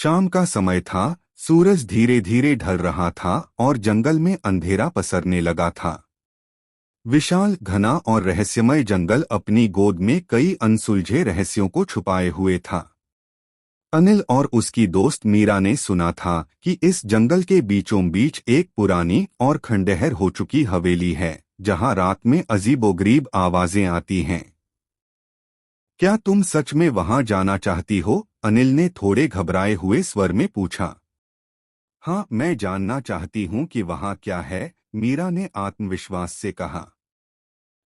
शाम का समय था। सूरज धीरे धीरे ढल रहा था और जंगल में अंधेरा पसरने लगा था। विशाल, घना और रहस्यमय जंगल अपनी गोद में कई अनसुलझे रहस्यों को छुपाए हुए था। अनिल और उसकी दोस्त मीरा ने सुना था कि इस जंगल के बीचों बीच एक पुरानी और खंडहर हो चुकी हवेली है, जहां रात में अजीबोगरीब आवाजें आती हैं। क्या तुम सच में वहां जाना चाहती हो? अनिल ने थोड़े घबराए हुए स्वर में पूछा। हाँ, मैं जानना चाहती हूँ कि वहां क्या है, मीरा ने आत्मविश्वास से कहा।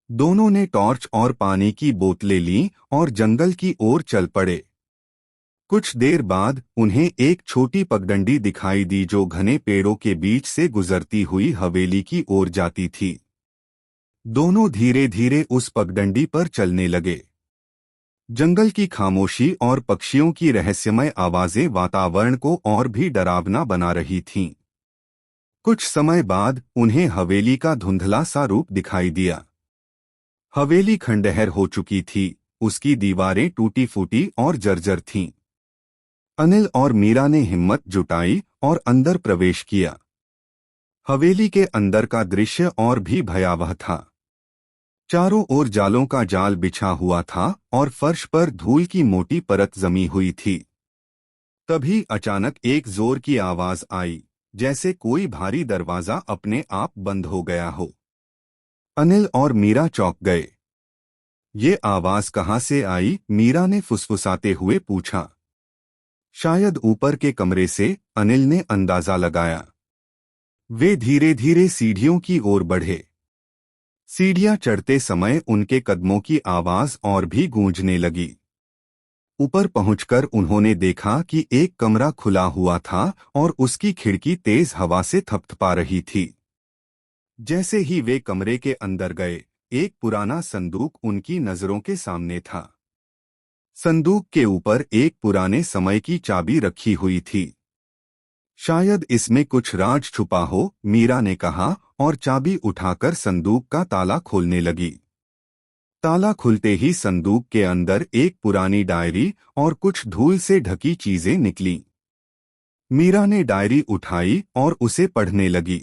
दोनों ने टॉर्च और पानी की बोतलें लीं और जंगल की ओर चल पड़े। कुछ देर बाद उन्हें एक छोटी पगडंडी दिखाई दी जो घने पेड़ों के बीच से गुजरती हुई हवेली की ओर जाती थी। दोनों धीरे धीरे उस पगडंडी पर चलने लगे। जंगल की खामोशी और पक्षियों की रहस्यमय आवाजें वातावरण को और भी डरावना बना रही थीं। कुछ समय बाद उन्हें हवेली का धुंधला सा रूप दिखाई दिया। हवेली खंडहर हो चुकी थी, उसकी दीवारें टूटी फूटी और जर्जर थीं। अनिल और मीरा ने हिम्मत जुटाई और अंदर प्रवेश किया। हवेली के अंदर का दृश्य और भी भयावह था। चारों ओर जालों का जाल बिछा हुआ था और फर्श पर धूल की मोटी परत जमी हुई थी। तभी अचानक एक जोर की आवाज आई, जैसे कोई भारी दरवाजा अपने आप बंद हो गया हो। अनिल और मीरा चौंक गए। ये आवाज कहाँ से आई? मीरा ने फुसफुसाते हुए पूछा। शायद ऊपर के कमरे से, अनिल ने अंदाजा लगाया। वे धीरे धीरे सीढ़ियों की ओर बढ़े। सीढ़ियां चढ़ते समय उनके कदमों की आवाज और भी गूंजने लगी। ऊपर पहुंचकर उन्होंने देखा कि एक कमरा खुला हुआ था और उसकी खिड़की तेज हवा से थपथपा रही थी। जैसे ही वे कमरे के अंदर गए, एक पुराना संदूक उनकी नजरों के सामने था। संदूक के ऊपर एक पुराने समय की चाबी रखी हुई थी। शायद इसमें कुछ राज छुपा हो, मीरा ने कहा और चाबी उठाकर संदूक का ताला खोलने लगी। ताला खुलते ही संदूक के अंदर एक पुरानी डायरी और कुछ धूल से ढकी चीजें निकलीं। मीरा ने डायरी उठाई और उसे पढ़ने लगी।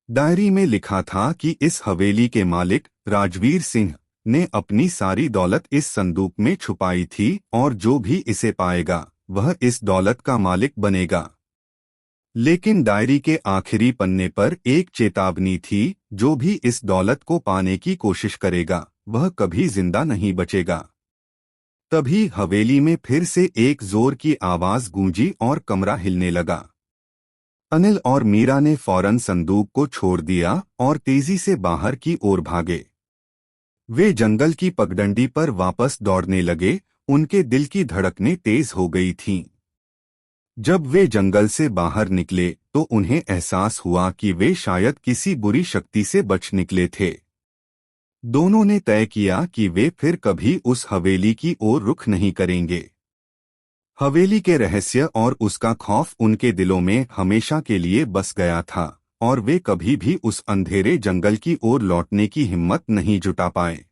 डायरी में लिखा था कि इस हवेली के मालिक राजवीर सिंह ने अपनी सारी दौलत इस संदूक में छुपाई थी और जो भी इसे पाएगा वह इस दौलत का मालिक बनेगा। लेकिन डायरी के आखिरी पन्ने पर एक चेतावनी थी, जो भी इस दौलत को पाने की कोशिश करेगा वह कभी जिंदा नहीं बचेगा। तभी हवेली में फिर से एक जोर की आवाज गूंजी और कमरा हिलने लगा। अनिल और मीरा ने फौरन संदूक को छोड़ दिया और तेजी से बाहर की ओर भागे। वे जंगल की पगडंडी पर वापस दौड़ने लगे, उनके दिल की धड़कनें तेज हो गई थीं। जब वे जंगल से बाहर निकले तो उन्हें एहसास हुआ कि वे शायद किसी बुरी शक्ति से बच निकले थे। दोनों ने तय किया कि वे फिर कभी उस हवेली की ओर रुख नहीं करेंगे। हवेली के रहस्य और उसका खौफ उनके दिलों में हमेशा के लिए बस गया था और वे कभी भी उस अंधेरे जंगल की ओर लौटने की हिम्मत नहीं जुटा पाए।